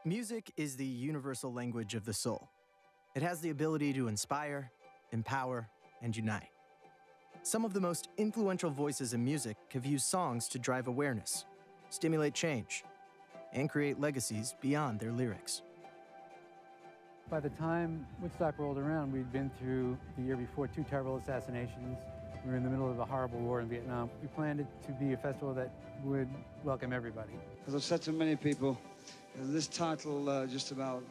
Music is the universal language of the soul. It has the ability to inspire, empower, and unite. Some of the most influential voices in music have used songs to drive awareness, stimulate change, and create legacies beyond their lyrics. By the time Woodstock rolled around, we'd been through, the year before, 2 terrible assassinations. We were in the middle of a horrible war in Vietnam. We planned it to be a festival that would welcome everybody. As I've said to many people, this title just about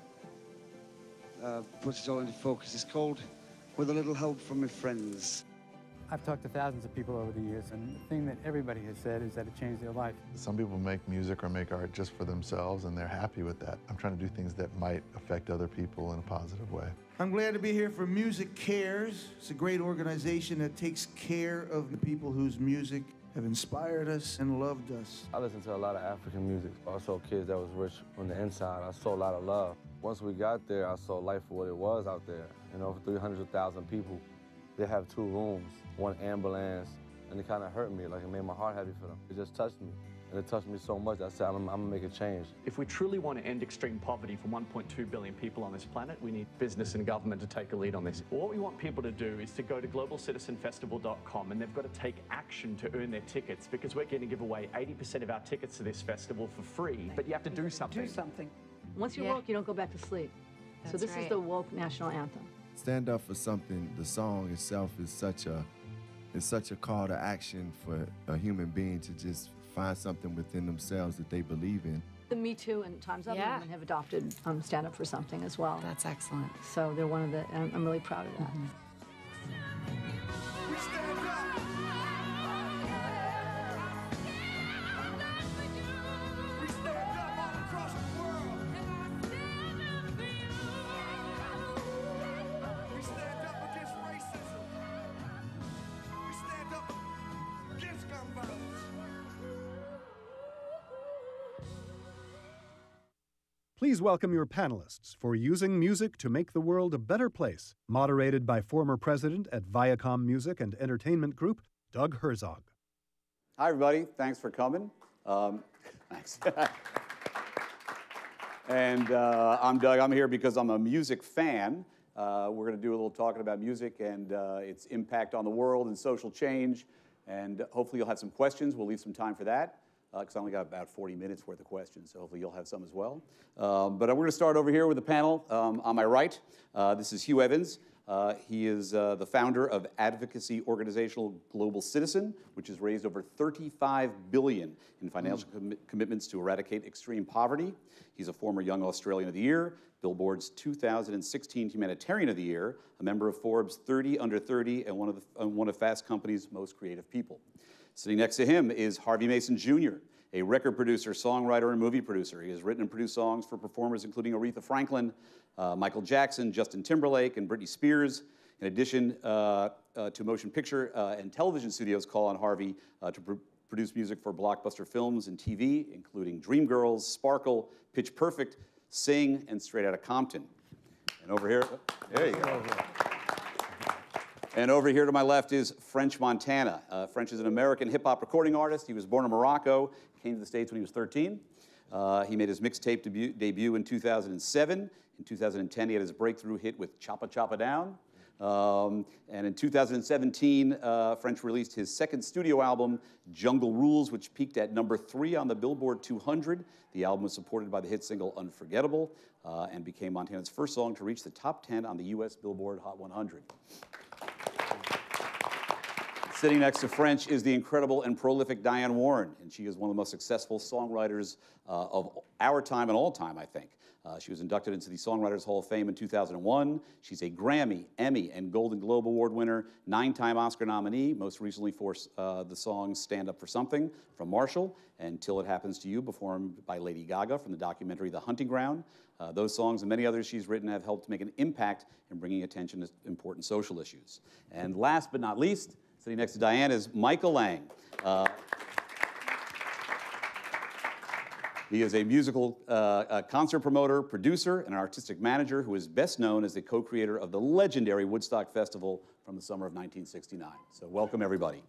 puts it all into focus. It's called With a Little Help from My Friends. I've talked to thousands of people over the years, and the thing that everybody has said is that it changed their life. Some people make music or make art just for themselves, and they're happy with that. I'm trying to do things that might affect other people in a positive way. I'm glad to be here for Music Cares. It's a great organization that takes care of the people whose music have inspired us and loved us. I listen to a lot of African music. I saw kids that was rich on the inside. I saw a lot of love. Once we got there, I saw life for what it was out there. You know, for 300,000 people, they have 2 rooms, 1 ambulance, and it kind of hurt me. Like, it made my heart heavy for them. It just touched me. And it touched me so much, I said, I'm gonna make a change. If we truly want to end extreme poverty for 1.2 billion people on this planet, we need business and government to take a lead on this. What we want people to do is to go to globalcitizenfestival.com, and they've got to take action to earn their tickets, because we're going to give away 80% of our tickets to this festival for free, but you have to do something. Do something. Once you're woke, you don't go back to sleep. So this is the woke national anthem. Stand up for something. The song itself is such a call to action for a human being to just find something within themselves that they believe in. The Me Too and Time's Up movement have adopted Stand Up for Something as well. That's excellent. So they're one of the, and I'm really proud of that. We stand up. We stand up all across the world. We stand up against racism. We stand up against gun violence. Please welcome your panelists for Using Music to Make the World a Better Place, moderated by former president at Viacom Music and Entertainment Group, Doug Herzog. Hi, everybody. Thanks for coming. Thanks. And I'm Doug. I'm here because I'm a music fan. We're going to do a little talking about music and its impact on the world and social change. And hopefully you'll have some questions. We'll leave some time for that, because I only got about 40 minutes worth of questions, so hopefully you'll have some as well. But we're going to start over here with the panel. On my right, this is Hugh Evans. He is the founder of advocacy organizational Global Citizen, which has raised over $35 billion in financial commitments to eradicate extreme poverty. He's a former Young Australian of the Year, Billboard's 2016 Humanitarian of the Year, a member of Forbes 30 Under 30, and one of Fast Company's most creative people. Sitting next to him is Harvey Mason Jr., a record producer, songwriter, and movie producer. He has written and produced songs for performers including Aretha Franklin, Michael Jackson, Justin Timberlake, and Britney Spears. In addition to motion picture and television studios call on Harvey to produce music for blockbuster films and TV, including Dreamgirls, Sparkle, Pitch Perfect, Sing, and Straight Outta Compton. And over here, there you go. And over here to my left is French Montana. French is an American hip-hop recording artist. He was born in Morocco, came to the States when he was 13. He made his mixtape debut in 2007. In 2010, he had his breakthrough hit with Choppa Choppa Down. And in 2017, French released his second studio album, Jungle Rules, which peaked at #3 on the Billboard 200. The album was supported by the hit single Unforgettable and became Montana's first song to reach the top 10 on the U.S. Billboard Hot 100. Sitting next to French is the incredible and prolific Diane Warren, and she is one of the most successful songwriters of our time and all time, I think. She was inducted into the Songwriters Hall of Fame in 2001. She's a Grammy, Emmy, and Golden Globe Award winner, 9-time Oscar nominee, most recently for the song Stand Up for Something from Marshall, and Till It Happens to You, performed by Lady Gaga from the documentary The Hunting Ground. Those songs and many others she's written have helped make an impact in bringing attention to important social issues. And last but not least, sitting next to Diane is Michael Lang. He is a musical concert promoter, producer, and an artistic manager who is best known as the co-creator of the legendary Woodstock Festival from the summer of 1969. So welcome, everybody.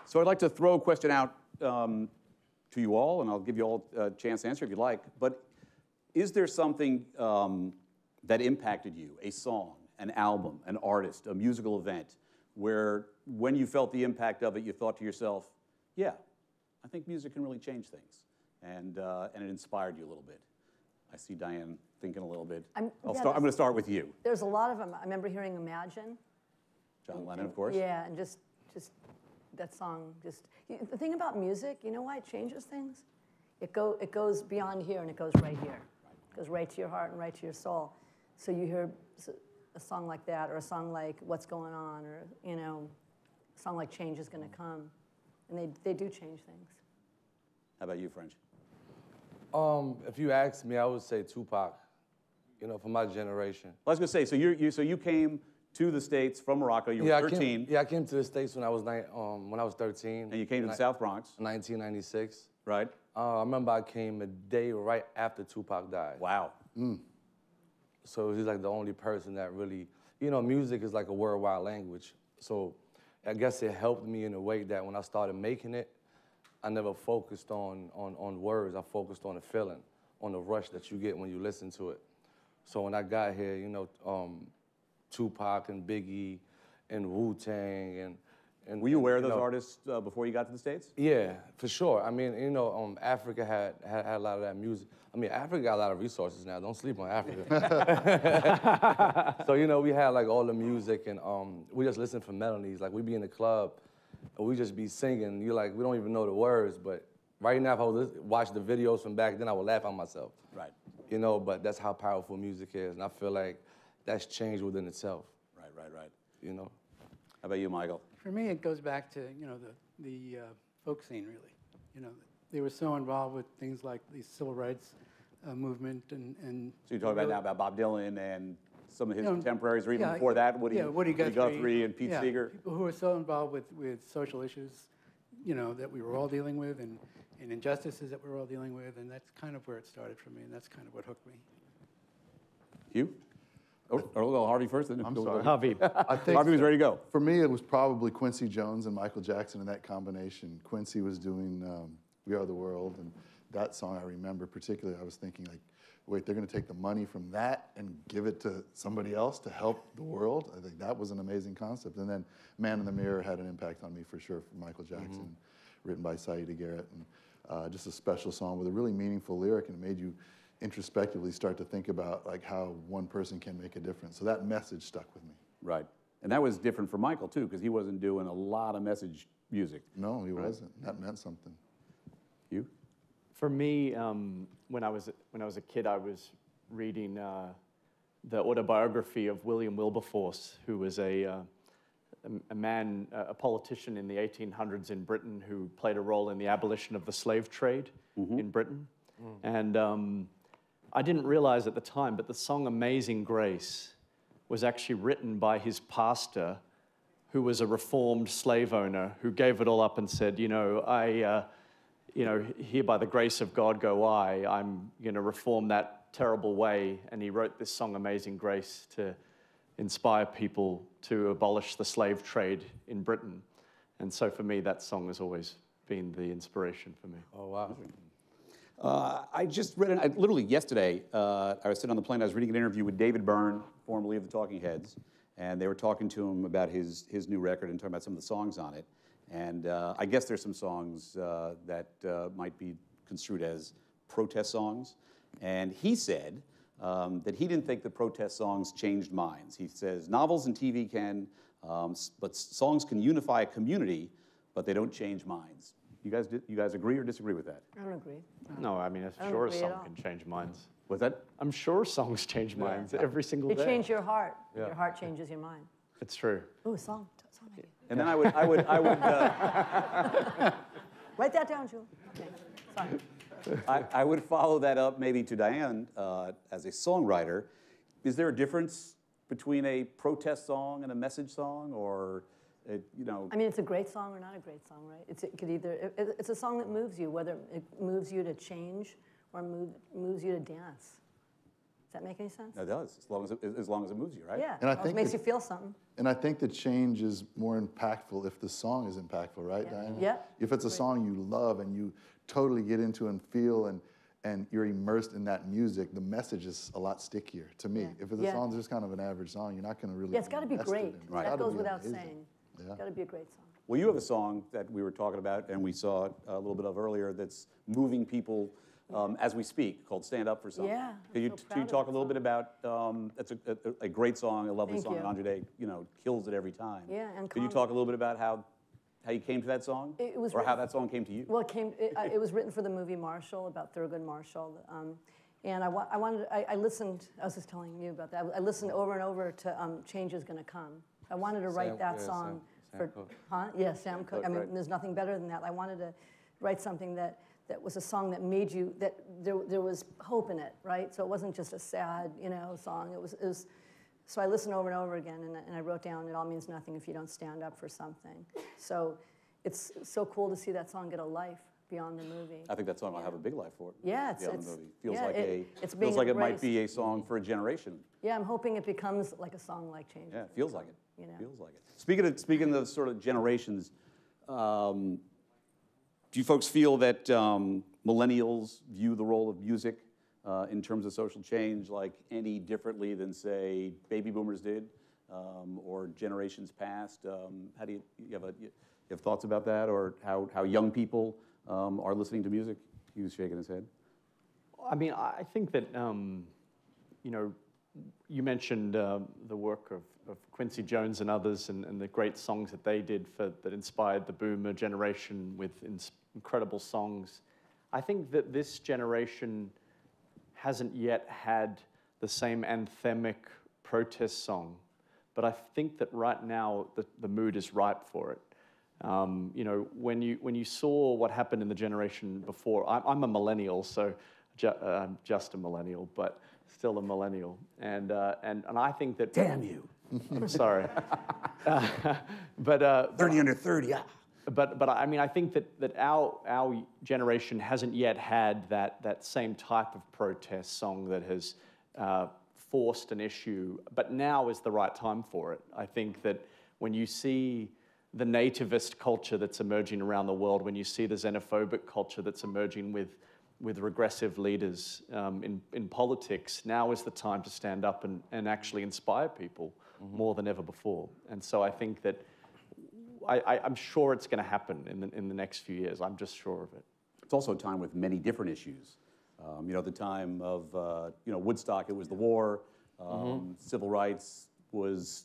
So I'd like to throw a question out to to you all, and I'll give you all a chance to answer if you'd like. But is there something that impacted you, a song, an album, an artist, a musical event, where when you felt the impact of it, you thought to yourself, yeah, I think music can really change things, and it inspired you a little bit? I see Diane thinking a little bit. I'm going to start with you. There's a lot of them. I remember hearing Imagine. John Lennon, of course. Yeah, and just that song. The thing about music, you know why it changes things? It goes beyond here and it goes right here. It goes right to your heart and right to your soul. So you hear a song like that, or a song like What's Going On, or a song like Change Is Gonna Come, and they do change things. How about you, French? If you ask me, I would say Tupac. For my generation. Well, I was going to say, so you came to the States from Morocco. You were 13. I came to the States when I was 13. And you came to the South Bronx. 1996. Right. I remember I came a day right after Tupac died. Wow. So he's like the only person that really, music is like a worldwide language. So I guess it helped me in a way that when I started making it, I never focused on words. I focused on the feeling, on the rush that you get when you listen to it. So when I got here, Tupac and Biggie and Wu-Tang and were you aware of those artists before you got to the States? Yeah, for sure. I mean, Africa had a lot of that music. I mean, Africa got a lot of resources now. Don't sleep on Africa. So, we had like all the music, and we just listen for melodies. Like, we be in the club, and we just be singing. You're like, we don't even know the words, but right now, if I was watch the videos from back then, I would laugh at myself. Right. But that's how powerful music is, and I feel like that's changed within itself. Right. How about you, Michael? For me, it goes back to the folk scene, really. They were so involved with things like the civil rights movement and. So you're talking about Bob Dylan and some of his contemporaries, or even before that, Woody Guthrie and Pete Seeger. People who were so involved with social issues, that we were all dealing with, and injustices that we were all dealing with, and that's kind of where it started for me, and that's kind of what hooked me. Hugh? Or we'll go Harvey first. Then I'm sorry. Harvey. I think Harvey was ready to go. For me, it was probably Quincy Jones and Michael Jackson in that combination. Quincy was doing We Are the World, and that song I remember particularly, I was thinking like, wait, they're going to take the money from that and give it to somebody else to help the world? I think that was an amazing concept. And then Man in the Mirror had an impact on me for sure, from Michael Jackson, written by Saida Garrett. And just a special song with a really meaningful lyric, and it made you introspectively start to think about like how one person can make a difference. So that message stuck with me. Right. And that was different for Michael, too, because he wasn't doing a lot of message music. No, he wasn't. That meant something. You? For me, when I was a kid, I was reading the autobiography of William Wilberforce, who was a politician in the 1800s in Britain who played a role in the abolition of the slave trade in Britain. And I didn't realize at the time, but the song Amazing Grace was actually written by his pastor, who was a reformed slave owner, who gave it all up and said, here by the grace of God go I. I'm going to reform that terrible way. And he wrote this song Amazing Grace to inspire people to abolish the slave trade in Britain. And so for me, that song has always been the inspiration for me. Oh, wow. I just read it, literally yesterday, I was sitting on the plane, I was reading an interview with David Byrne, formerly of the Talking Heads, and they were talking to him about his new record and talking about some of the songs on it. And I guess there's some songs that might be construed as protest songs. And he said that he didn't think the protest songs changed minds. He says novels and TV can, but songs can unify a community, but they don't change minds. You guys agree or disagree with that? I don't agree. No, I mean, I'm sure a song can change minds. What's that? I'm sure songs change minds every single day. They change your heart. Yeah. Your heart changes your mind. It's true. Ooh, a song idea. And then I would write that down, Julie. Okay. Sorry. I would follow that up maybe to Diane as a songwriter. Is there a difference between a protest song and a message song, or I mean, it's a great song or not a great song, right? It's a song that moves you, whether it moves you to change or moves you to dance. Does that make any sense? It does, as long as it moves you, right? Yeah, And I it think makes you feel something. And I think the change is more impactful if the song is impactful, right, Diane? Yeah. If it's a song you love and you totally get into and feel and you're immersed in that music, the message is a lot stickier to me. If it's a song that's just kind of an average song, you're not going to really. Yeah, it's got to be great. Right. That goes without saying. Yeah. It's got to be a great song. Well, you have a song that we were talking about and we saw a little bit of earlier that's moving people as we speak, called "Stand Up for Something." Yeah. Could you talk a little bit about? That's a great song, a lovely song. you. And Andre, kills it every time. Yeah, and could you talk a little bit about how you came to that song, It was or how written- that song came to you? Well, it was written for the movie Marshall, about Thurgood Marshall. And I listened, I was just telling you about that. I listened over and over to Change Is Gonna Come. I wanted to write that song Sam Cooke. Yeah, Sam Cooke. I mean, right. there's nothing better than that. I wanted to write something that was a song that made you, that there was hope in it, right? So it wasn't just a sad, song. It was. So I listened over and over again, and I wrote down, "It all means nothing if you don't stand up for something." So it's so cool to see that song get a life beyond the movie. I think that song will have a big life for it. Yeah, beyond the movie. Feels yeah, like it's feels being like it might embraced. be a song for a generation. Yeah, I'm hoping it becomes like a song like Change. Yeah, it feels like it. Feels like it. Speaking of sort of generations, do you folks feel that millennials view the role of music in terms of social change like any differently than, say, baby boomers did or generations past? How do you have thoughts about that, or how young people are listening to music? He was shaking his head. I mean, I think that, you mentioned the work of Quincy Jones and others and the great songs that they did that inspired the boomer generation with incredible songs. I think that this generation hasn't yet had the same anthemic protest song, but I think that right now the mood is ripe for it. When you saw what happened in the generation before, I'm a millennial, so I'm just a millennial, but still a millennial, and I think that. Damn you! I'm sorry, but 30 under 30. Yeah. But I mean, I think that our generation hasn't yet had that same type of protest song that has forced an issue, but now is the right time for it. I think that when you see the nativist culture that's emerging around the world, when you see the xenophobic culture that's emerging with regressive leaders in politics, now is the time to stand up and actually inspire people more than ever before. And so I think that I'm sure it's going to happen in the next few years. I'm just sure of it. It's also a time with many different issues. The time of Woodstock, it was the war. Civil rights was,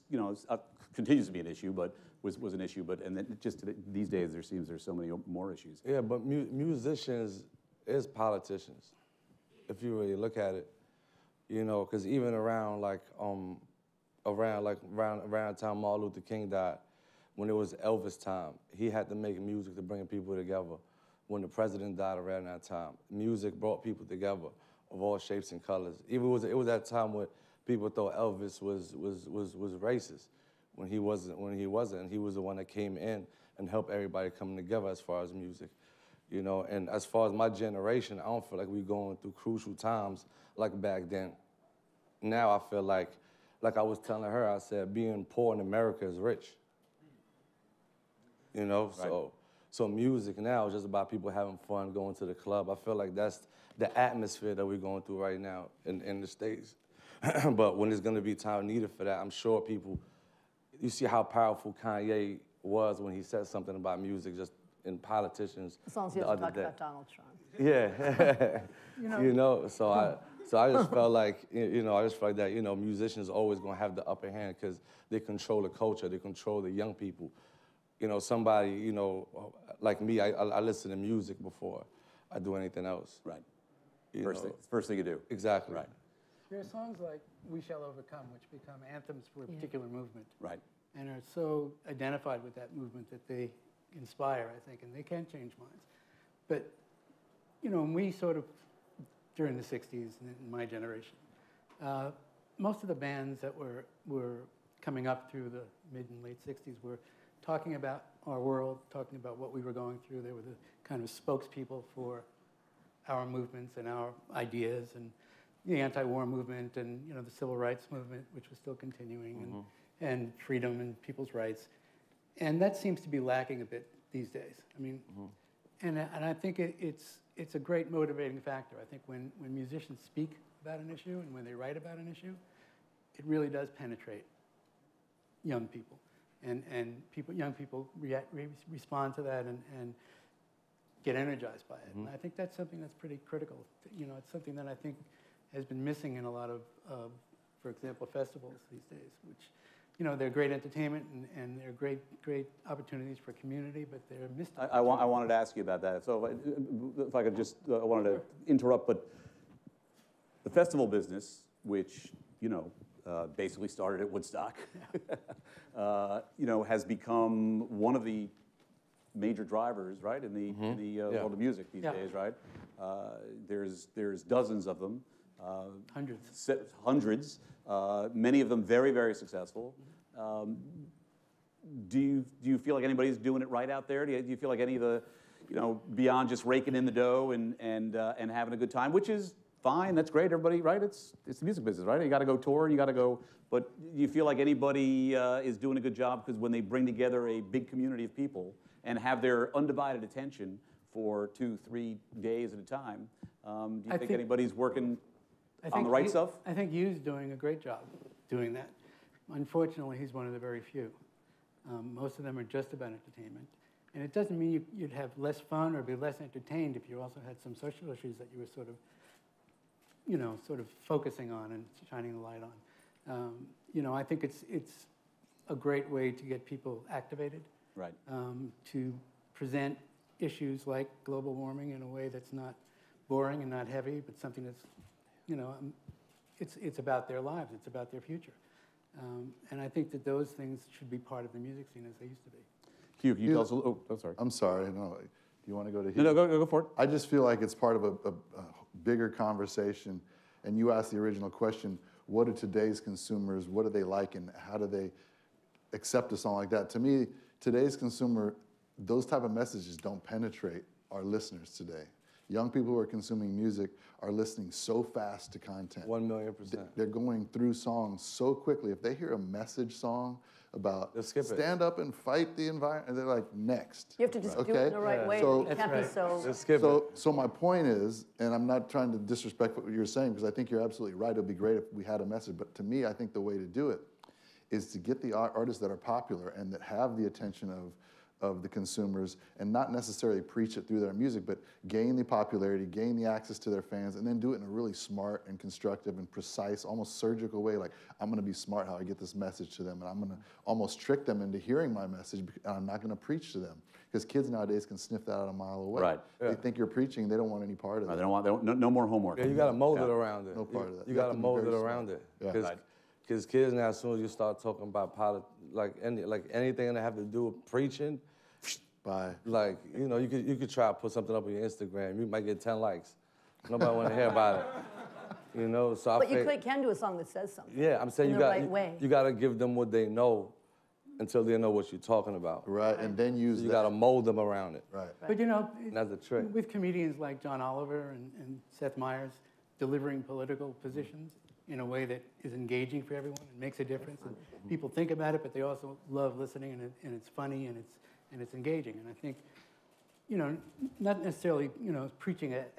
continues to be an issue, but was an issue. But and then just these days, there seems there's so many more issues. Yeah, but musicians is politicians, if you really look at it. Because even around the time Martin Luther King died, when it was Elvis time, he had to make music to bring people together. When the president died around that time, music brought people together of all shapes and colors. Even it was that time when people thought Elvis was racist, when he wasn't. He was the one that came in and helped everybody come together as far as music. And as far as my generation, I don't feel like we're going through crucial times like back then. Now I feel like I was telling her, I said, being poor in America is rich. Right. So music now is just about people having fun, going to the club. I feel like that's the atmosphere that we're going through right now in the States. But when there's going to be time needed for that, I'm sure you see how powerful Kanye was when he said something about music just in politicians As long as he the doesn't other talk day. about Donald Trump. Yeah. So I just felt like, that, musicians are always going to have the upper hand because they control the culture, they control the young people. Somebody, like me, I listen to music before I do anything else. Right. First thing you do. Exactly. Right. There are songs like We Shall Overcome, which become anthems for a particular movement. Right. And are so identified with that movement that they inspire, I think, and they can change minds. But, when we sort of, during the 60s, in my generation, most of the bands that were coming up through the mid and late 60s were talking about our world, talking about what we were going through. They were the kind of spokespeople for our movements and our ideas, and the anti-war movement and the civil rights movement, which was still continuing, and freedom and people's rights. And that seems to be lacking a bit these days. I mean, and I think it's a great motivating factor. I think when musicians speak about an issue and when they write about an issue, it really does penetrate young people. And young people respond to that and get energized by it. And I think that's something that's pretty critical. It's something that I think has been missing in a lot of, for example, festivals these days, which, they're great entertainment and they're great opportunities for community, but they're missed. I wanted to ask you about that. So if I could just, I wanted to interrupt, but the festival business, which, basically started at Woodstock, has become one of the major drivers, right, in the world of music these days, right? There's dozens of them. Hundreds. Many of them very, very successful. Do you feel like anybody's doing it right out there? Do you feel like any of the, beyond just raking in the dough and having a good time, which is fine, that's great, everybody, right? It's the music business, right? You got to go tour, you got to go, but do you feel like anybody is doing a good job? Because when they bring together a big community of people and have their undivided attention for 2-3 days at a time, do you think anybody's working on the right stuff? I think Hugh's doing a great job doing that. Unfortunately, he's one of the very few. Most of them are just about entertainment. And it doesn't mean you'd have less fun or be less entertained if you also had some social issues that you were sort of focusing on and shining the light on. I think it's a great way to get people activated. Right. To present issues like global warming in a way that's not boring and not heavy, but something that's, it's about their lives, it's about their future. And I think that those things should be part of the music scene as they used to be. Hugh, can you tell us a little, I'm sorry. I'm sorry, no. Do you want to go to Hugh? No, go for it. I just feel like it's part of a bigger conversation. And you asked the original question, what are today's consumers, what do they like, and how do they accept a song like that? To me, today's consumer, those type of messages don't penetrate our listeners today. Young people who are consuming music are listening so fast to content. 1,000,000%. They're going through songs so quickly. If they hear a message song about stand up and fight the environment, they're like, next. You have to just do it in the right way. So, you can't be so... Just skip it. So my point is, and I'm not trying to disrespect what you're saying, because I think you're absolutely right. It would be great if we had a message. But to me, I think the way to do it is to get the artists that are popular and that have the attention of the consumers, and not necessarily preach it through their music, but gain the popularity, gain the access to their fans, and then do it in a really smart and constructive and precise, almost surgical way. Like, I'm going to be smart how I get this message to them, and I'm going to almost trick them into hearing my message, and I'm not going to preach to them. Because kids nowadays can sniff that out a mile away. Right. They think you're preaching, they don't want any part of it. They don't want no more homework. Yeah, you got to mold it around it. No part of that. You got to mold it around it. Because kids now, as soon as you start talking about anything that have to do with preaching, Bye. Like, you could try to put something up on your Instagram. You might get 10 likes. Nobody want to hear about it. So but you can do a song that says something. Yeah, I'm saying you got to give them what they know until they know what you're talking about. Right, and then use You got to mold them around it. Right. But that's the trick. With comedians like John Oliver and Seth Meyers delivering political positions in a way that is engaging for everyone and makes a difference, and people think about it, but they also love listening, and it's funny, and it's engaging. And I think, not necessarily, preaching at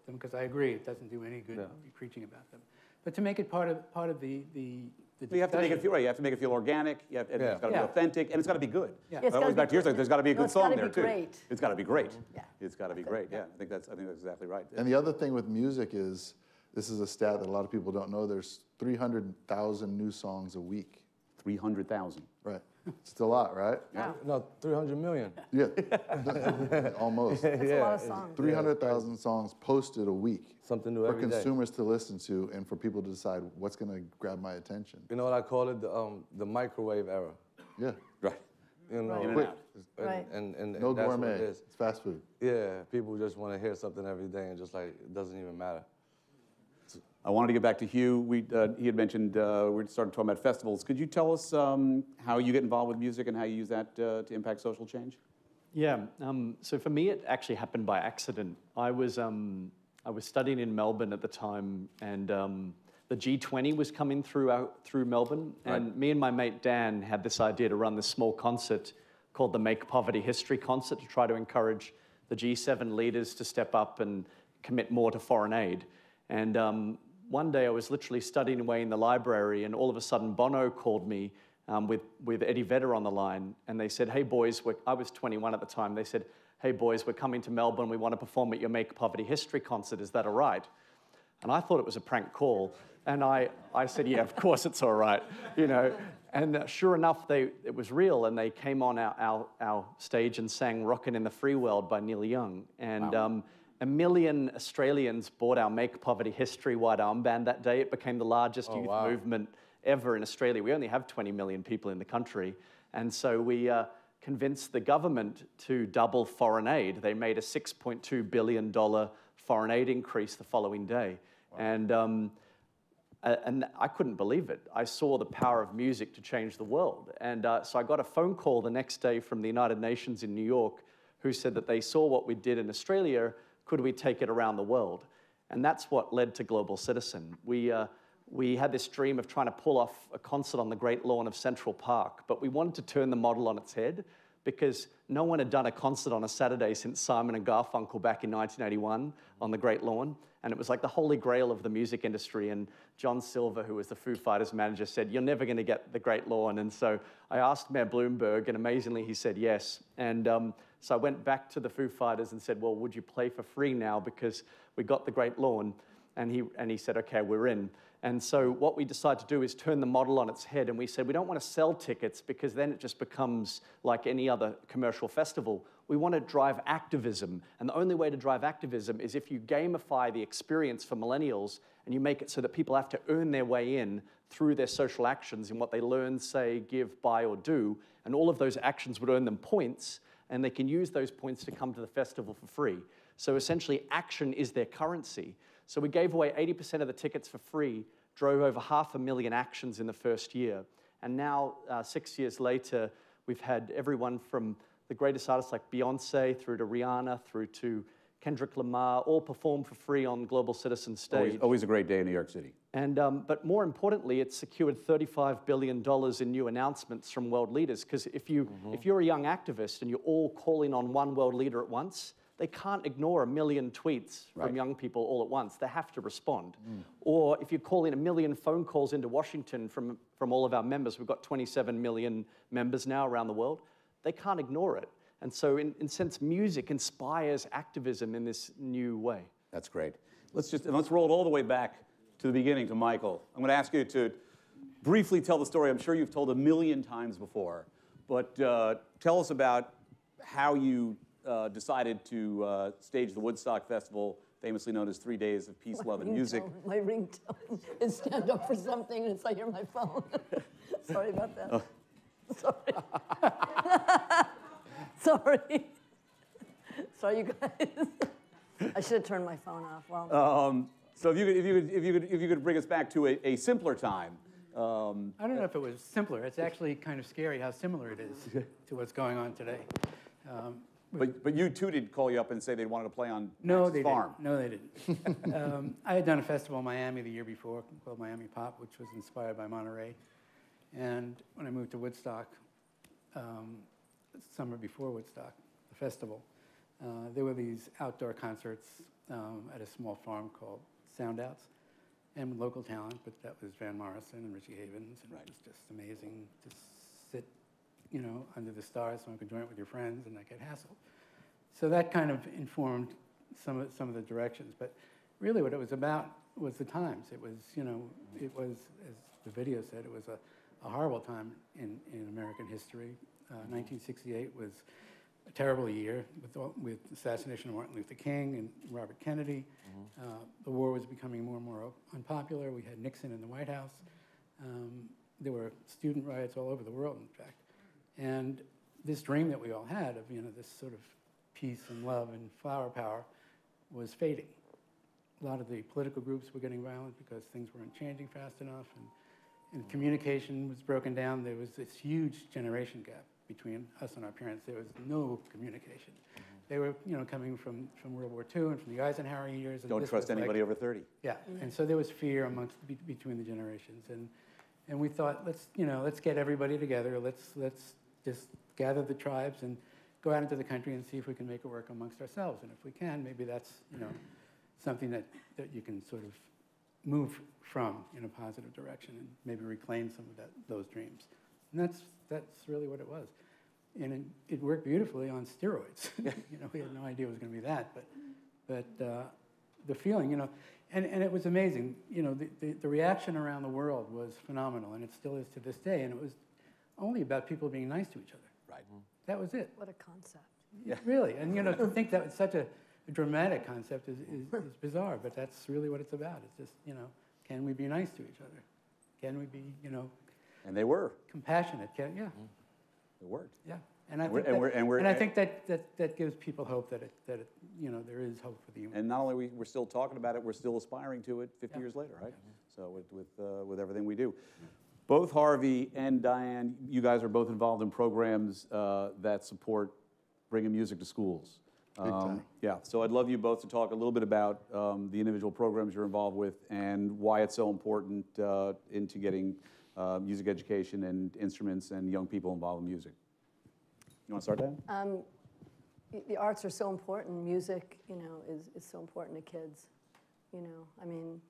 them, because I agree it doesn't do any good to be preaching about them, but to make it part of the you have to make it feel right. You have to make it feel organic. It's got to be authentic, and it's got to be good. Yeah. Always back to your side. There's got to be a good song there too. Great. It's got to be great. Yeah. It's got to be great. Yeah. I think that's exactly right. And the other thing with music is, this is a stat that a lot of people don't know. There's 300,000 new songs a week. 300,000. Right. It's a lot, right? Yeah. No, 300 million. Yeah, almost. That's a lot of songs. 300,000 songs posted a week. Something new every day. For consumers to listen to and for people to decide what's going to grab my attention. You know what I call it? The microwave era. Yeah. Right. Quick. Right. And no that's gourmet. what it is. It's fast food. Yeah, people just want to hear something every day and just it doesn't even matter. I wanted to get back to Hugh. He had mentioned, we started talking about festivals. Could you tell us how you get involved with music and how you use that to impact social change? Yeah, so for me it actually happened by accident. I was I was studying in Melbourne at the time, and the G20 was coming through Melbourne, and me and my mate Dan had this idea to run this small concert called the Make Poverty History Concert to try to encourage the G7 leaders to step up and commit more to foreign aid. And one day I was literally studying away in the library, and all of a sudden Bono called me with Eddie Vedder on the line, and they said, "Hey boys," I was 21 at the time, they said, "Hey boys, we're coming to Melbourne, we want to perform at your Make Poverty History concert, is that all right?" And I thought it was a prank call, and I said, "Yeah, of course it's all right," you know. And sure enough, it was real, and they came on our stage and sang "Rockin' in the Free World" by Neil Young. And wow. 1 million Australians bought our Make Poverty History white armband that day. It became the largest youth movement ever in Australia. We only have 20 million people in the country. And so we convinced the government to double foreign aid. They made a $6.2 billion foreign aid increase the following day. Wow. And I couldn't believe it. I saw the power of music to change the world. And so I got a phone call the next day from the United Nations in New York who said that they saw what we did in Australia, could we take it around the world? And that's what led to Global Citizen. We had this dream of trying to pull off a concert on the Great Lawn of Central Park, but we wanted to turn the model on its head because no one had done a concert on a Saturday since Simon and Garfunkel back in 1981 on the Great Lawn. And it was like the holy grail of the music industry. And John Silver, who was the Foo Fighters manager, said, "You're never going to get the Great Lawn." And so I asked Mayor Bloomberg, and amazingly he said yes. And so I went back to the Foo Fighters and said, "Well, would you play for free now because we got the Great Lawn?" And he said, "Okay, we're in." And so what we decided to do is turn the model on its head, and we said we don't want to sell tickets because then it just becomes like any other commercial festival. We want to drive activism, and the only way to drive activism is if you gamify the experience for millennials and you make it so that people have to earn their way in through their social actions in what they learn, say, give, buy, or do, and all of those actions would earn them points, and they can use those points to come to the festival for free. So essentially, action is their currency. So we gave away 80% of the tickets for free, drove over 500,000 actions in the first year. And now, 6 years later, we've had everyone from the greatest artists like Beyonce through to Rihanna, through to Kendrick Lamar, all perform for free on Global Citizen stage. Always a great day in New York City. And, but more importantly, it's secured $35 billion in new announcements from world leaders. Because if you're a young activist and you're all calling on one world leader at once, they can't ignore 1 million tweets from young people all at once. They have to respond. Or if you're calling 1 million phone calls into Washington from all of our members, we've got 27 million members now around the world, they can't ignore it. And so in a sense, music inspires activism in this new way. That's great. Let's roll it all the way back to the beginning to Michael. I'm going to ask you to briefly tell the story. I'm sure you've told 1 million times before, but tell us about how you decided to stage the Woodstock Festival, famously known as 3 Days of Peace, Love, and Music. My ringtone is stand up for something, and it's like, you're my phone. Sorry about that. Sorry. Sorry, you guys. I should have turned my phone off. Well. So if you could bring us back to a simpler time. I don't know if it was simpler. It's actually kind of scary how similar it is to what's going on today. But you too did call you up and say they wanted to play on Max's farm. No, they didn't. I had done a festival in Miami the year before called Miami Pop, which was inspired by Monterey. And when I moved to Woodstock, summer before Woodstock, the festival, there were these outdoor concerts at a small farm called Sound Outs, and with local talent, but that was Van Morrison and Richie Havens, and it was just amazing to sit, you know, under the stars, smoke a joint with your friends, and not get hassled. So that kind of informed some of the directions. But really, what it was about was the times. It was, you know, it was, as the video said, it was a horrible time in American history. 1968 was a terrible year with the assassination of Martin Luther King and Robert Kennedy. The war was becoming more and more unpopular. We had Nixon in the White House. There were student riots all over the world, in fact. And this dream that we all had of, you know, this sort of peace and love and flower power was fading. A lot of the political groups were getting violent because things weren't changing fast enough, and communication was broken down. There was this huge generation gap between us and our parents. There was no communication. They were, coming from World War II and from the Eisenhower years. And Don't trust anybody over 30. Yeah, and so there was fear between the generations, and we thought, let's get everybody together. Let's just gather the tribes and go out into the country and see if we can make it work amongst ourselves. And if we can, maybe that's something that you can sort of move from in a positive direction and maybe reclaim some of those dreams. And that's really what it was. And it worked beautifully on steroids. We had no idea it was going to be that, but the feeling, and it was amazing. The reaction around the world was phenomenal, and it still is to this day. And it was only about people being nice to each other. Right. That was it. What a concept. Yeah. Really, and to think that such a dramatic concept is bizarre, but that's really what it's about. It's just, can we be nice to each other? Can we be, And they were. Compassionate? Yeah. It worked. Yeah. And I think that gives people hope that there is hope for the human. And not only we're still talking about it, we're still aspiring to it 50 years later, right? So with everything we do. Both Harvey and Diane, you guys are both involved in programs that support bringing music to schools. Big time. Yeah, so I'd love you both to talk a little bit about the individual programs you're involved with and why it's so important into getting music education and instruments and young people involved in music. You want to start, Diane? The arts are so important. Music, is so important to kids. I mean,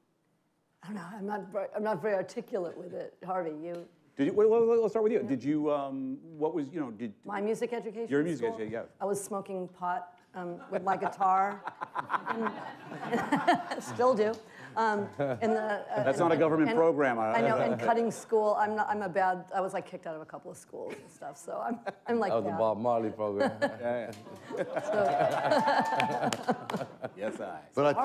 I don't know. I'm not very articulate with it. Harvey, you. Did you? Well, let's start with you. Did you? What was did my music education? Your music education, yeah. I was smoking pot with my guitar. Still do. That's not a government program. I know. And cutting school. I was like kicked out of a couple of schools and stuff. So I'm like that. That was a Bob Marley program. Yeah. Yes, But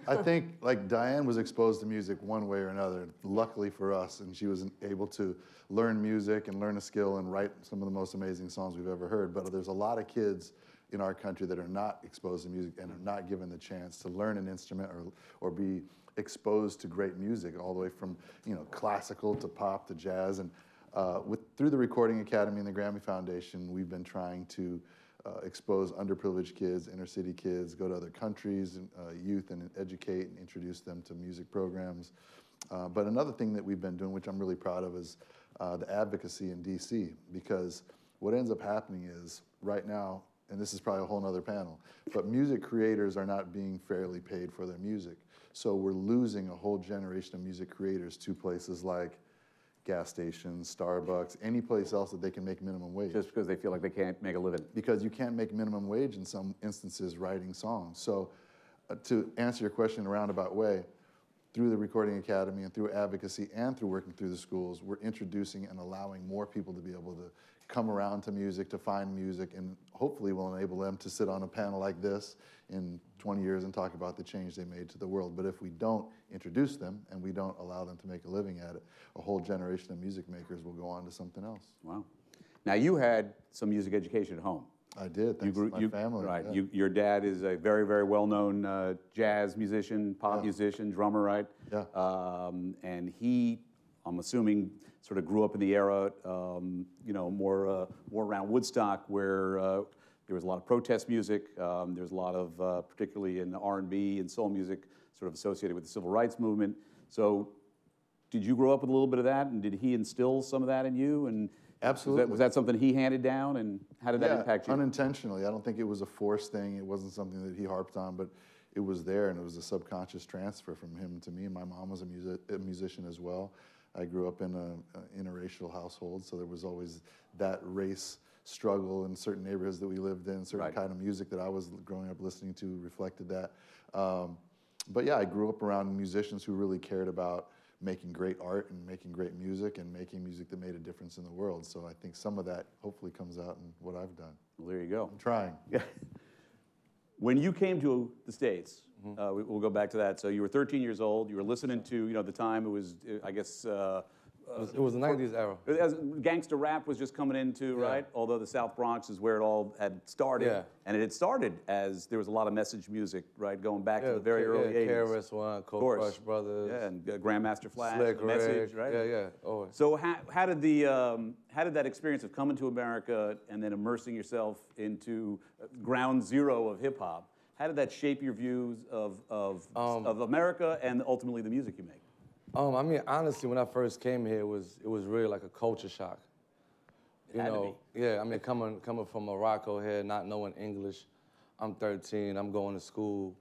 I think like Diane was exposed to music one way or another, luckily for us, and she was able to learn music and learn a skill and write some of the most amazing songs we've ever heard. But there's a lot of kids in our country that are not exposed to music and are not given the chance to learn an instrument or be exposed to great music, all the way from classical to pop to jazz. And through the Recording Academy and the Grammy Foundation, we've been trying to expose underprivileged kids, inner city kids, go to other countries, youth, and educate and introduce them to music programs. But another thing that we've been doing, which I'm really proud of, is the advocacy in DC, because what ends up happening is right now, and this is probably a whole nother panel, but music creators are not being fairly paid for their music. So we're losing a whole generation of music creators to places like gas stations, Starbucks, any place else that they can make minimum wage. Just because they feel like they can't make a living. Because you can't make minimum wage in some instances writing songs. So to answer your question in a roundabout way, through the Recording Academy and through advocacy and through working through the schools, we're introducing and allowing more people to be able to come around to music, to find music, and hopefully will enable them to sit on a panel like this in 20 years and talk about the change they made to the world. But if we don't introduce them and we don't allow them to make a living at it, a whole generation of music makers will go on to something else. Wow. Now, you had some music education at home. I did, thanks to my family. Right. Yeah. Your dad is a very, very well-known jazz musician, pop musician, drummer, right? Yeah. And he, I'm assuming, sort of grew up in the era, more around Woodstock, where there was a lot of protest music. There was a lot of, particularly in R&B and soul music, sort of associated with the civil rights movement. So, did you grow up with a little bit of that, and did he instill some of that in you? And absolutely. Was that something he handed down, and how did that impact you? Unintentionally. I don't think it was a forced thing. It wasn't something that he harped on, but it was there, and it was a subconscious transfer from him to me. My mom was a musician as well. I grew up in an interracial household, so there was always that race struggle in certain neighborhoods that we lived in, certain kind of music that I was growing up listening to reflected that. But yeah, I grew up around musicians who really cared about making great art and making great music and making music that made a difference in the world. So I think some of that hopefully comes out in what I've done. Well, there you go. I'm trying. When you came to the States, we'll go back to that. So you were 13 years old. You were listening to, at the time it was, I guess, It was the 90s era. As gangster rap was just coming into, right? Although the South Bronx is where it all had started. Yeah. And it had started as there was a lot of message music, right? Going back to the very early 80s. KRS-One, Cold Crush Brothers. Yeah, and Grandmaster Flash, Slick the Message, Rick. right? Yeah, yeah. Always. So how did that experience of coming to America and then immersing yourself into ground zero of hip hop, how did that shape your views of America and ultimately the music you make? I mean, honestly, when I first came here, it was really like a culture shock. You know, yeah. I mean, coming from Morocco here, not knowing English. I'm 13. I'm going to school.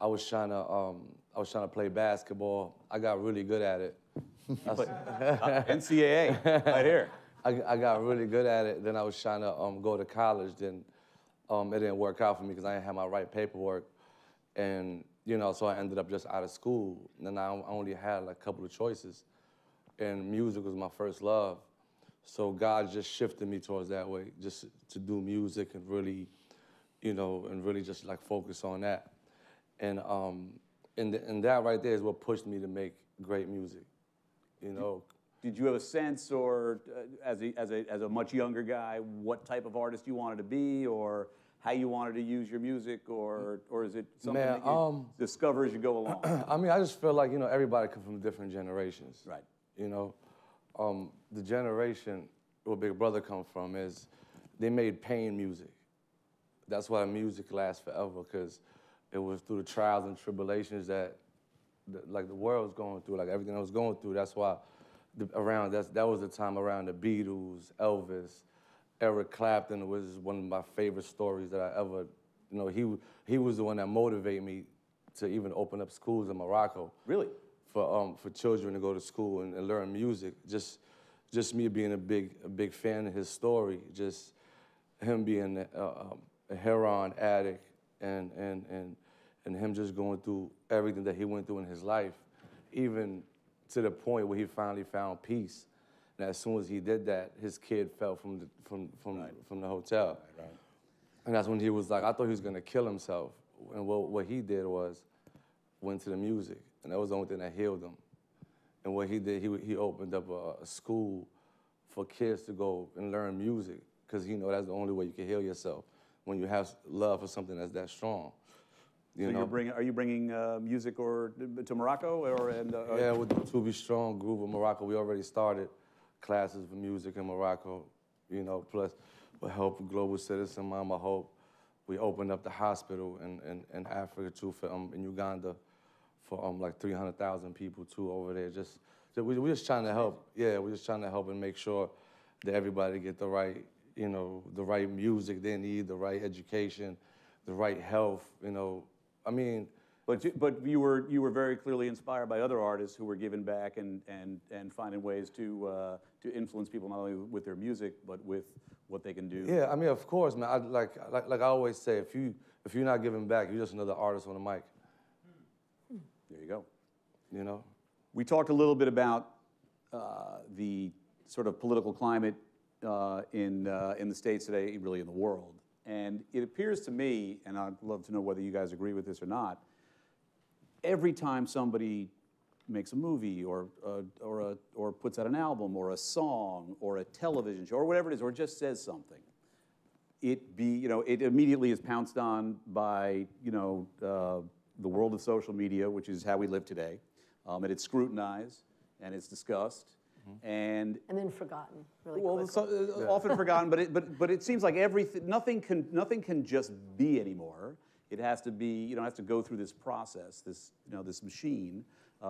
I was trying to play basketball. I got really good at it. NCAA, right here. I got really good at it. Then I was trying to go to college. Then it didn't work out for me because I didn't have my right paperwork, and you know, so I ended up just out of school. And I only had like a couple of choices, and music was my first love. So God just shifted me towards that way, just to do music and really, you know, and really just like focus on that. And that right there is what pushed me to make great music, you know. Did you have a sense, or as a much younger guy, what type of artist you wanted to be, or how you wanted to use your music, or is it something that you discover as you go along? I mean, I just feel like, you know, everybody comes from different generations. Right. You know, the generation where Big Brother come from is they made pain music. That's why music lasts forever, because it was through the trials and tribulations that like the world was going through, like everything I was going through. That's why that was the time around the Beatles, Elvis, Eric Clapton was one of my favorite stories that I ever, you know, he was the one that motivated me to even open up schools in Morocco. Really? For children to go to school and learn music. Just me being a big fan of his story, just him being a heroin addict and him just going through everything that he went through in his life, even to the point where he finally found peace. And as soon as he did that, his kid fell from the hotel. Right. And that's when he was like, I thought he was gonna kill himself. And what he did was went to the music, and that was the only thing that healed him. And what he did, he opened up a school for kids to go and learn music, because he know that's the only way you can heal yourself, when you have love for something that's that strong. You know? Are you bringing music to Morocco Yeah, with the To Be Strong group of Morocco, we already started classes for music in Morocco. You know, plus with help of Global Citizen, Mama Hope, we opened up the hospital in Africa too, in Uganda, for like 300,000 people too over there. We're just trying to help. Yeah, we're just trying to help and make sure that everybody get the right, you know, the right music they need, the right education, the right health. You know, I mean. But you were very clearly inspired by other artists who were giving back and finding ways to influence people not only with their music but with what they can do. Yeah, I mean, of course, man. Like I always say, if you're not giving back, you're just another artist on the mic. There you go. You know. We talked a little bit about the sort of political climate in the States today, really in the world, and it appears to me, and I'd love to know whether you guys agree with this or not. Every time somebody makes a movie or puts out an album or a song or a television show or whatever it is, or just says something, it immediately is pounced on by the world of social media, which is how we live today, and it's scrutinized and it's discussed. And then forgotten really quickly. Well, often forgotten, but it seems like nothing can just be anymore. It has to be, has to go through this process, this machine,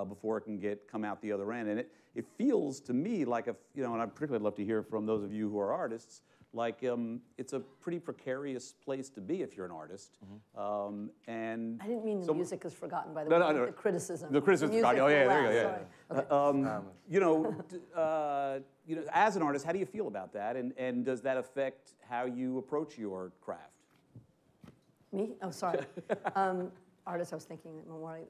before it can come out the other end. And it feels to me like and I'd particularly love to hear from those of you who are artists, like it's a pretty precarious place to be if you're an artist. And I didn't mean the music is forgotten, by the way. No. The criticism. The criticism. Oh yeah, there you go. Yeah. Okay. As an artist, how do you feel about that? And does that affect how you approach your craft? Me? Oh, sorry. Artist, I was thinking more like,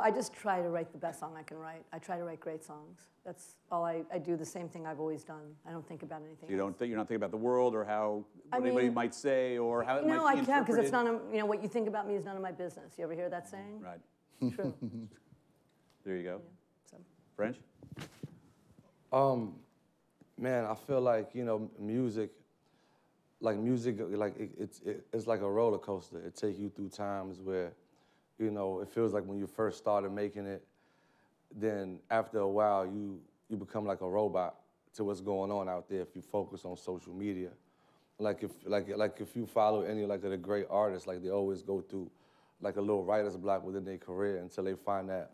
I just try to write the best song I can write. I try to write great songs. That's all I do, the same thing I've always done. I don't think about anything else. You're not thinking about the world or what anybody might say or how it might be I can't, because interpreted? it's not, what you think about me is none of my business. You ever hear that saying? Right. True. There you go. Yeah, so. French? Man, I feel like, you know, music, it's like a roller coaster. It takes you through times where, you know, it feels like when you first started making it, then after a while you become like a robot to what's going on out there if you focus on social media. Like if you follow any like of the great artists, like they always go through like a little writer's block within their career until they find that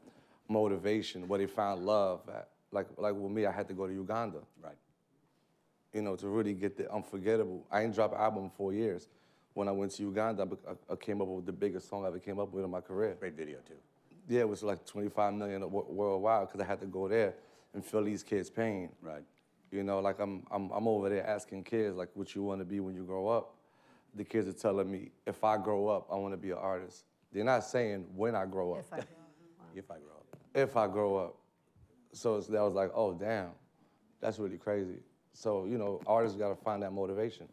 motivation, where they find love at. Like with me, I had to go to Uganda. Right. You know, to really get the unforgettable. I ain't dropped an album in 4 years. When I went to Uganda, I came up with the biggest song I ever came up with in my career. Great video, too. Yeah, it was like 25 million worldwide because I had to go there and feel these kids' pain. Right. You know, like I'm over there asking kids, like, what you want to be when you grow up. The kids are telling me, if I grow up, I want to be an artist. They're not saying when I grow up. If I grow up. If I grow up. If I grow up. So that was like, oh, damn, that's really crazy. So, you know, artists got to find that motivation.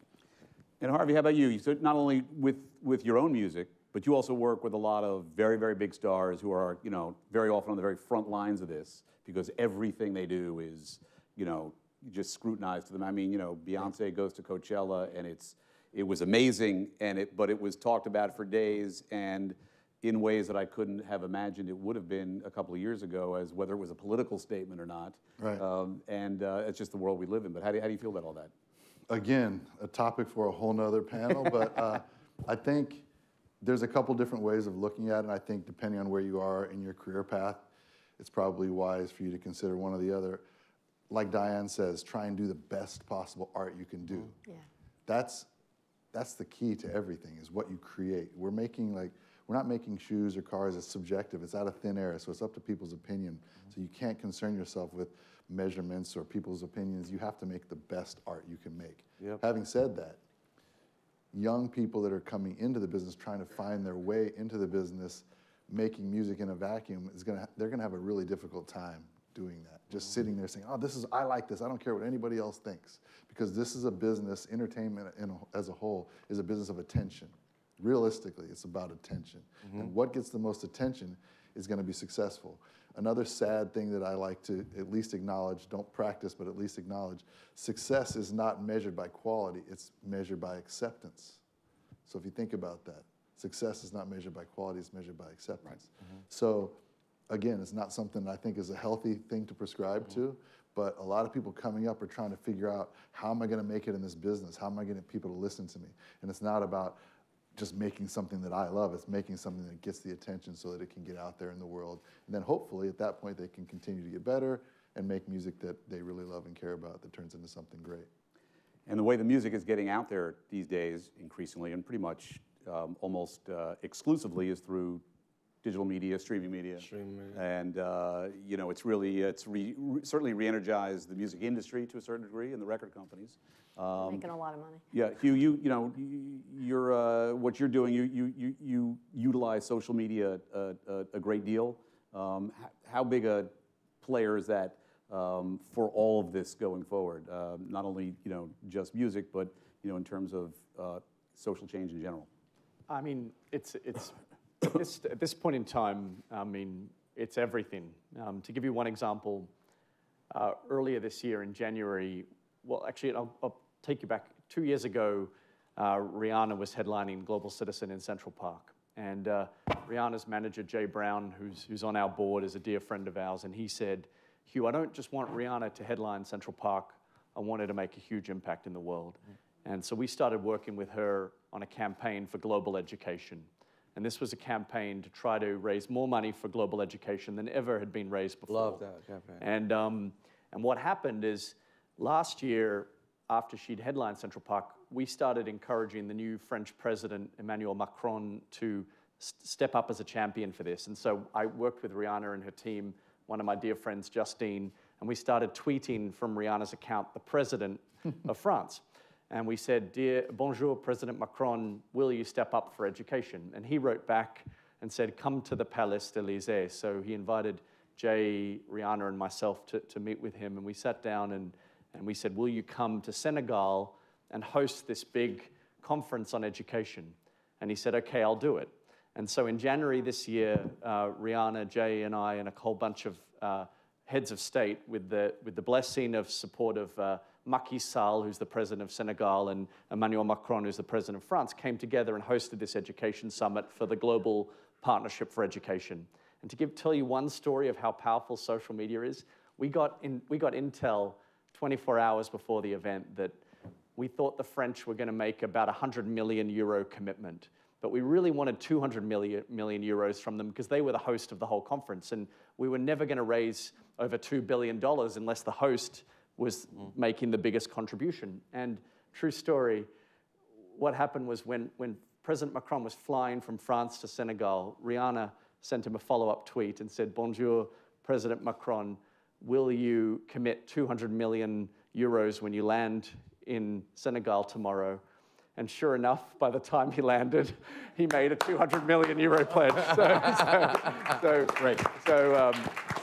And Harvey, how about you? So not only with your own music, but you also work with a lot of very, very big stars who are, you know, very often on the very front lines of this, because everything they do is, you know, just scrutinized to them. I mean, you know, Beyonce goes to Coachella, and it was amazing, but it was talked about for days, and in ways that I couldn't have imagined it would have been a couple of years ago, as whether it was a political statement or not. Right. It's just the world we live in. But how do you feel about all that? Again, a topic for a whole nother panel, but I think there's a couple different ways of looking at it, and I think depending on where you are in your career path, it's probably wise for you to consider one or the other. Like Diane says, try and do the best possible art you can do. Yeah. That's the key to everything, is what you create. We're not making shoes or cars. It's subjective. It's out of thin air, so it's up to people's opinion. So you can't concern yourself with measurements or people's opinions. You have to make the best art you can make. Yep. Having said that, young people that are coming into the business, trying to find their way into the business, making music in a vacuum, they're gonna have a really difficult time doing that. Just sitting there saying, oh, I like this. I don't care what anybody else thinks. Because this is a business, entertainment as a whole is a business of attention. Realistically, it's about attention. And what gets the most attention is gonna be successful. Another sad thing that I like to at least acknowledge, don't practice, but at least acknowledge, success is not measured by quality, it's measured by acceptance. So if you think about that, success is not measured by quality, it's measured by acceptance. Right. So again, it's not something that I think is a healthy thing to prescribe to, but a lot of people coming up are trying to figure out, how am I gonna make it in this business? How am I gonna get people to listen to me? And it's not about just making something that I love, it's making something that gets the attention so that it can get out there in the world. And then hopefully at that point they can continue to get better and make music that they really love and care about that turns into something great. And the way the music is getting out there these days, increasingly and pretty much almost exclusively, is through digital media, streaming media. And you know, it's certainly re-energized the music industry to a certain degree, and the record companies. Making a lot of money. Yeah, Hugh, what you're doing, you utilize social media a great deal. How big a player is that for all of this going forward? Not only just music, but in terms of social change in general. I mean, it's at this point in time, I mean, it's everything. To give you one example, earlier this year in January, well, actually, I'll take you back. 2 years ago, Rihanna was headlining Global Citizen in Central Park. And Rihanna's manager, Jay Brown, who's on our board, is a dear friend of ours, and he said, Hugh, I don't just want Rihanna to headline Central Park, I want her to make a huge impact in the world. And so we started working with her on a campaign for global education. And this was a campaign to try to raise more money for global education than ever had been raised before. Love that campaign. And what happened is, last year, after she'd headlined Central Park, we started encouraging the new French president, Emmanuel Macron, to step up as a champion for this. And so I worked with Rihanna and her team, one of my dear friends, Justine, and we started tweeting from Rihanna's account, the president of France. And we said, bonjour, President Macron, will you step up for education? And he wrote back and said, come to the Palais d'Elysée. So he invited Jay, Rihanna, and myself to meet with him. And we sat down and we said, will you come to Senegal and host this big conference on education? And he said, okay, I'll do it. And so in January this year, Rihanna, Jay, and I, and a whole bunch of heads of state, with the blessing of support of Macky Sall, who's the president of Senegal, and Emmanuel Macron, who's the president of France, came together and hosted this education summit for the Global Partnership for Education. And to tell you one story of how powerful social media is, we got intel 24 hours before the event that we thought the French were going to make about a €100 million commitment. But we really wanted 200 million euros from them because they were the host of the whole conference. And we were never going to raise over $2 billion unless the host was making the biggest contribution. And true story, what happened was when President Macron was flying from France to Senegal, Rihanna sent him a follow-up tweet and said, "Bonjour, President Macron, will you commit 200 million euros when you land in Senegal tomorrow?" And sure enough, by the time he landed, he made a 200 million euro pledge. So great. So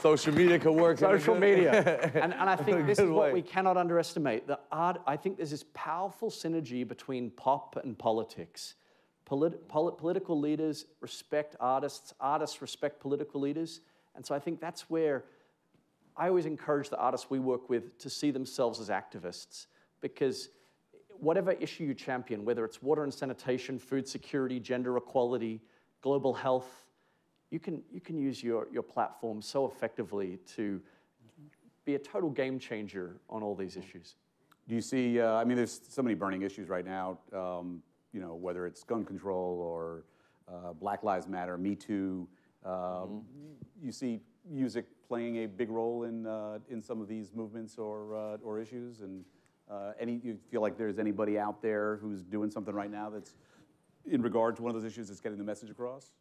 social media can work. Social media, and I think this is what we cannot underestimate. The art. I think there's this powerful synergy between pop and politics. Political leaders respect artists. Artists respect political leaders, and so I think that's where I always encourage the artists we work with to see themselves as activists, because whatever issue you champion, whether it's water and sanitation, food security, gender equality, global health, you can use your platform so effectively to be a total game changer on all these issues. Do you see, I mean, there's so many burning issues right now, you know, whether it's gun control or Black Lives Matter, Me Too. You see music playing a big role in some of these movements or issues? And you feel like there's anybody out there who's doing something right now that's in regard to one of those issues that's getting the message across?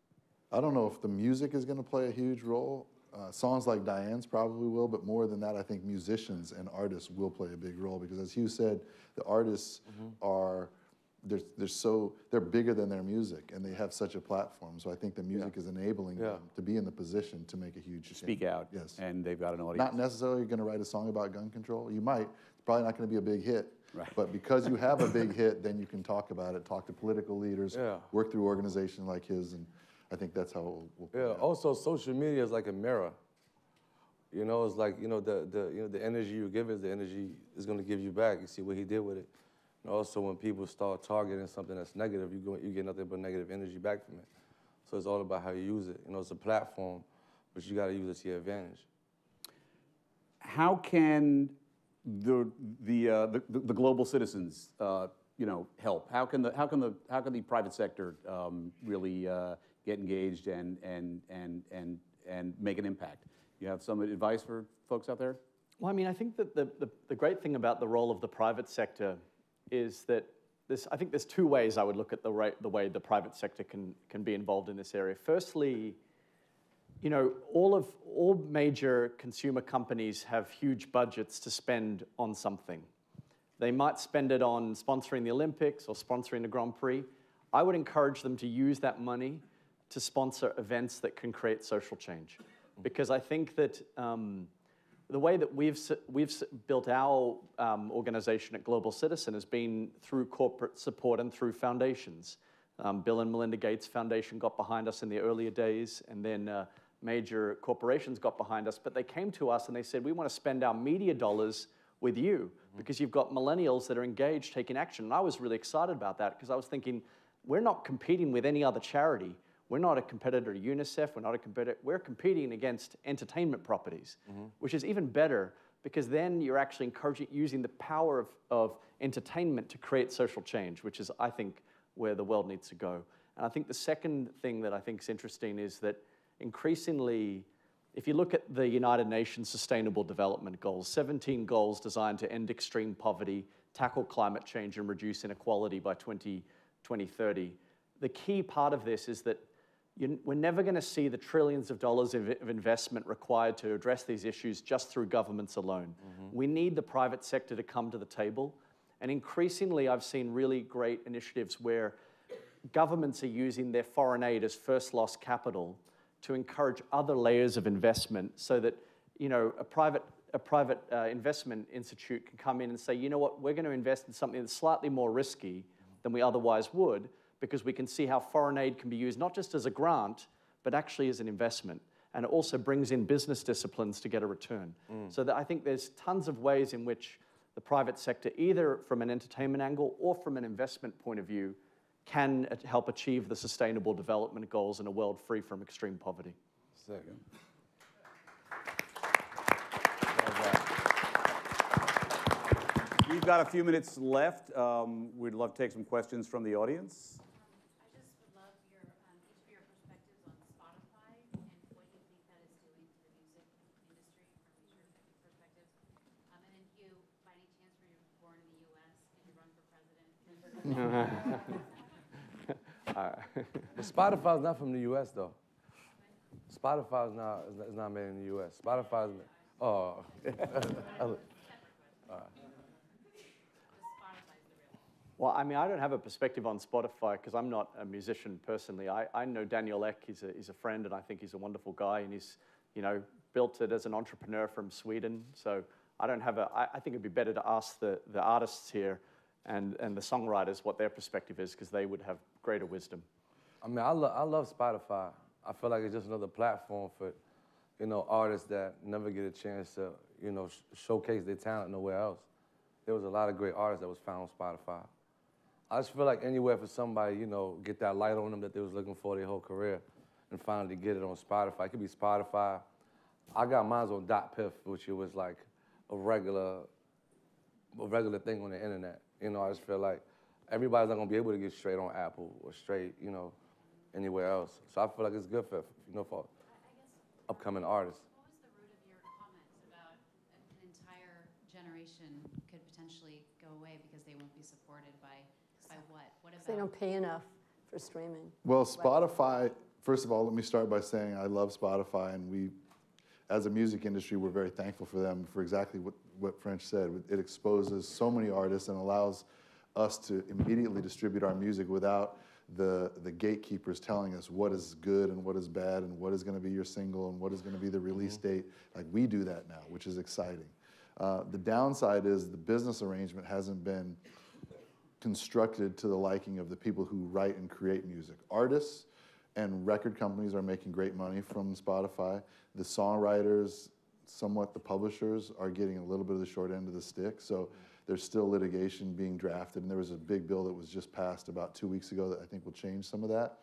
I don't know if the music is going to play a huge role. Songs like Diane's probably will, but more than that, I think musicians and artists will play a big role, because as Hugh said, the artists are, they're bigger than their music, and they have such a platform. So I think the music is enabling them to be in the position to make a huge speak out. Yes. And they've got an audience. Not necessarily going to write a song about gun control. You might. It's probably not going to be a big hit. Right. But because you have a big hit, then you can talk about it, talk to political leaders, work through organizations like his, and I think that's how it will play out. Also, social media is like a mirror. You know, it's like, the energy you give is the energy is going to give you back. You see what he did with it. And also, when people start targeting something that's negative, you get nothing but negative energy back from it. So it's all about how you use it. You know, it's a platform, but you got to use it to your advantage. How can the global citizens, help? How can the private sector really get engaged and make an impact? You have some advice for folks out there? Well, I mean, I think that the great thing about the role of the private sector is that I think there's two ways I would look at the way the private sector can be involved in this area. Firstly, all major consumer companies have huge budgets to spend on something. They might spend it on sponsoring the Olympics or sponsoring the Grand Prix. I would encourage them to use that money to sponsor events that can create social change. Because I think that the way that we've built our organization at Global Citizen has been through corporate support and through foundations. Bill and Melinda Gates Foundation got behind us in the earlier days, and then major corporations got behind us, but they came to us and they said, we want to spend our media dollars with you because you've got millennials that are engaged, taking action. And I was really excited about that because I was thinking, we're not competing with any other charity. We're not a competitor to UNICEF. We're not a competitor. We're competing against entertainment properties, which is even better because then you're actually using the power of entertainment to create social change, which is, I think, where the world needs to go. And I think the second thing that I think is interesting is that increasingly, if you look at the United Nations Sustainable Development Goals, 17 goals designed to end extreme poverty, tackle climate change, and reduce inequality by 2030, the key part of this is that we're never going to see the trillions of dollars of investment required to address these issues just through governments alone. We need the private sector to come to the table. And increasingly, I've seen really great initiatives where governments are using their foreign aid as first loss capital to encourage other layers of investment so that, a private investment institute can come in and say, you know what, we're going to invest in something that's slightly more risky than we otherwise would, because we can see how foreign aid can be used not just as a grant, but actually as an investment. and it also brings in business disciplines to get a return. So I think there's tons of ways in which the private sector, either from an entertainment angle or from an investment point of view, can help achieve the sustainable development goals in a world free from extreme poverty. Second. We've got a few minutes left. We'd love to take some questions from the audience. I just would love your, each of your perspectives on Spotify and what you think that is doing to the music industry from each of your perspectives. And then Hugh, by any chance were you born in the U.S.? Did you run for president? But Spotify's not from the U.S. though. Spotify's not made in the U.S. Spotify's made, oh. Well, I mean, I don't have a perspective on Spotify because I'm not a musician personally. I know Daniel Ek. He's a friend, and I think he's a wonderful guy. And he's, built it as an entrepreneur from Sweden. So I don't have I think it'd be better to ask the artists here and the songwriters what their perspective is, because they would have greater wisdom. I mean, I love Spotify. I feel like it's just another platform for, artists that never get a chance to, showcase their talent nowhere else. There was a lot of great artists that was found on Spotify. I just feel like anywhere for somebody, get that light on them that they was looking for their whole career and finally get it on Spotify. It could be Spotify. I got mine on .piff, which was like a regular thing on the internet. I just feel like everybody's not gonna be able to get straight on Apple or straight, anywhere else. So I feel like it's good for upcoming artists. What was the root of your comments about an entire generation could potentially go away because they won't be supported by what? What about? They don't pay enough for streaming. Well, Spotify, first of all, let me start by saying I love Spotify, and we, as a music industry, we're very thankful for them for exactly what French said. It exposes so many artists and allows us to immediately distribute our music without the gatekeepers telling us what is good and what is bad and what is going to be your single and what is going to be the release date. Like, we do that now, which is exciting. The downside is the business arrangement hasn't been constructed to the liking of the people who write and create music. Artists and record companies are making great money from Spotify. The songwriters, somewhat the publishers, are getting a little bit of the short end of the stick. So there's still litigation being drafted, and there was a big bill that was just passed about 2 weeks ago that I think will change some of that.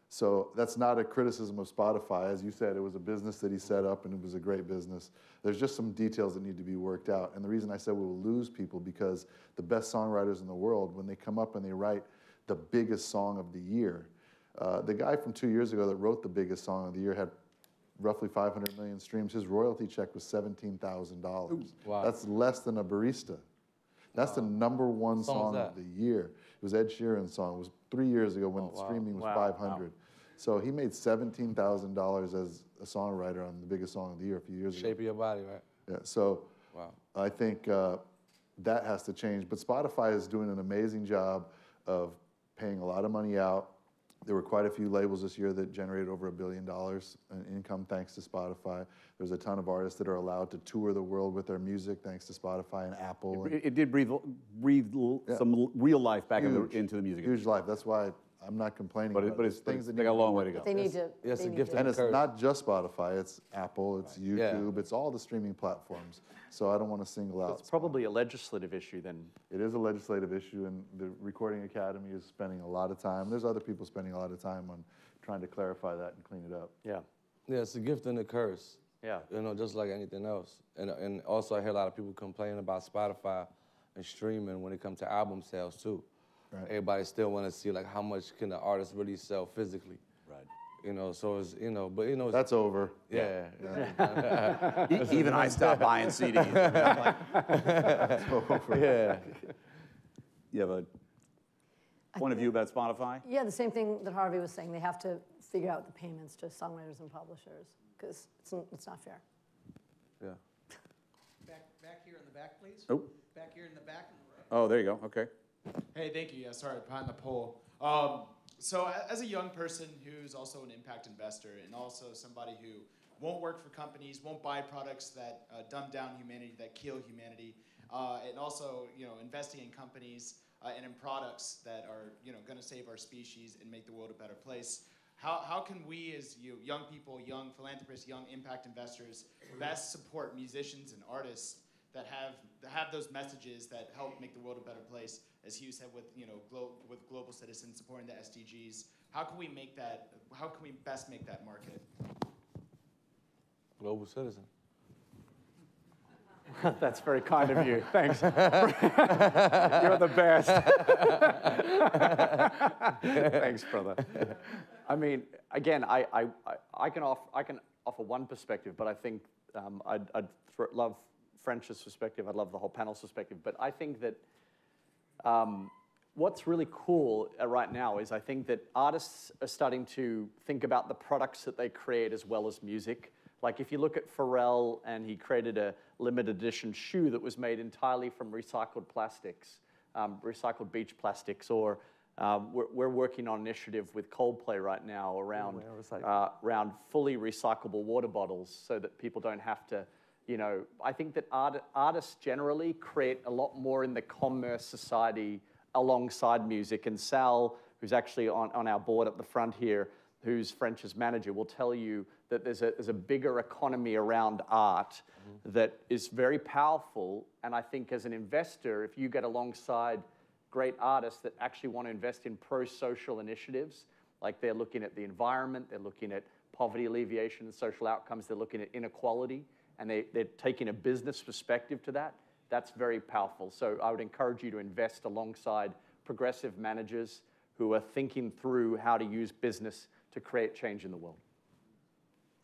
So that's not a criticism of Spotify. As you said, it was a business that he set up, and it was a great business. There's just some details that need to be worked out. And the reason I said we will lose people, because the best songwriters in the world, when they come up and they write the biggest song of the year, the guy from 2 years ago that wrote the biggest song of the year had roughly 500 million streams. His royalty check was $17,000. Wow. That's less than a barista. That's the #1 song of the year. It was Ed Sheeran's song. It was 3 years ago when streaming was 500. So he made $17,000 as a songwriter on the biggest song of the year a few years ago. Shape of Your Body, right? Yeah, so I think that has to change. But Spotify is doing an amazing job of paying a lot of money out. There were quite a few labels this year that generated over $1 billion in income thanks to Spotify. There's a ton of artists that are allowed to tour the world with their music thanks to Spotify and Apple. It did breathe some real life back into the music. Huge life. That's why I'm not complaining. But it's things that they got a long way to go. They need to. Yes, they a need gift to. And it's not just Spotify. It's Apple. It's YouTube. It's all the streaming platforms. So I don't want to single out. It's probably a legislative issue then. It is a legislative issue, and the Recording Academy is spending a lot of time. There's other people spending a lot of time on trying to clarify that and clean it up. Yeah. Yeah, it's a gift and a curse. Yeah. Just like anything else. And also I hear a lot of people complaining about Spotify and streaming when it comes to album sales too. Right. Everybody still want to see like how much can the artist really sell physically. Right. So it's, but that's over. Yeah. Even I stopped buying CDs. It's over. Yeah. You have a point of view about Spotify? Yeah, the same thing that Harvey was saying. They have to figure out the payments to songwriters and publishers, because it's not fair. Yeah. Back here in the back, please. Oh. Back here in the back. Oh, there you go. Okay. Hey, thank you. Yeah, sorry, behind the pole. So as a young person who's also an impact investor and also somebody who won't work for companies, won't buy products that dumb down humanity, that kill humanity, and also investing in companies and in products that are going to save our species and make the world a better place. How can we, as young people, young philanthropists, young impact investors, best support musicians and artists that have those messages that help make the world a better place? As Hugh said, with with Global Citizen supporting the SDGs, how can we make that? How can we best make that market? Global Citizen. That's very kind of you. Thanks. You're the best. Thanks, brother. I mean, again, I can offer one perspective, but I think I'd love French's perspective. I'd love the whole panel's perspective. But I think that what's really cool right now is I think that artists are starting to think about the products that they create as well as music. Like if you look at Pharrell, and he created a limited edition shoe that was made entirely from recycled plastics, recycled beach plastics, or we're working on an initiative with Coldplay right now around fully recyclable water bottles so that people don't have to, I think that artists generally create a lot more in the commerce society alongside music. And Sal, who's actually on our board at the front here, who's French's manager, will tell you that there's a bigger economy around art that is very powerful. And I think as an investor, if you get alongside great artists that actually want to invest in pro-social initiatives, like they're looking at the environment, they're looking at poverty alleviation and social outcomes, they're looking at inequality, and they're taking a business perspective to that, that's very powerful. So I would encourage you to invest alongside progressive managers who are thinking through how to use business to create change in the world.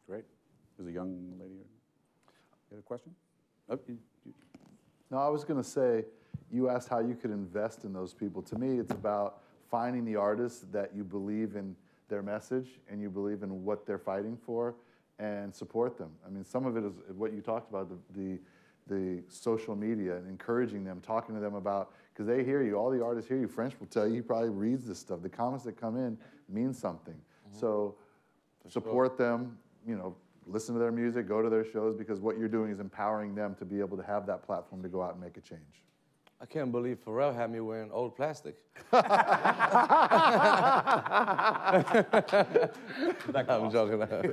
Great. There's a young lady here. You had a question? Oh, No, I was going to say, you asked how you could invest in those people. To me, it's about finding the artists that you believe in their message and you believe in what they're fighting for, and support them. I mean, some of it is what you talked about, the social media, and encouraging them, talking to them about, because they hear you, all the artists hear you. French will tell you, he probably reads this stuff. The comments that come in mean something. So support them, listen to their music, go to their shows, because what you're doing is empowering them to be able to have that platform to go out and make a change. I can't believe Pharrell had me wearing old plastic. I'm joking. Hi,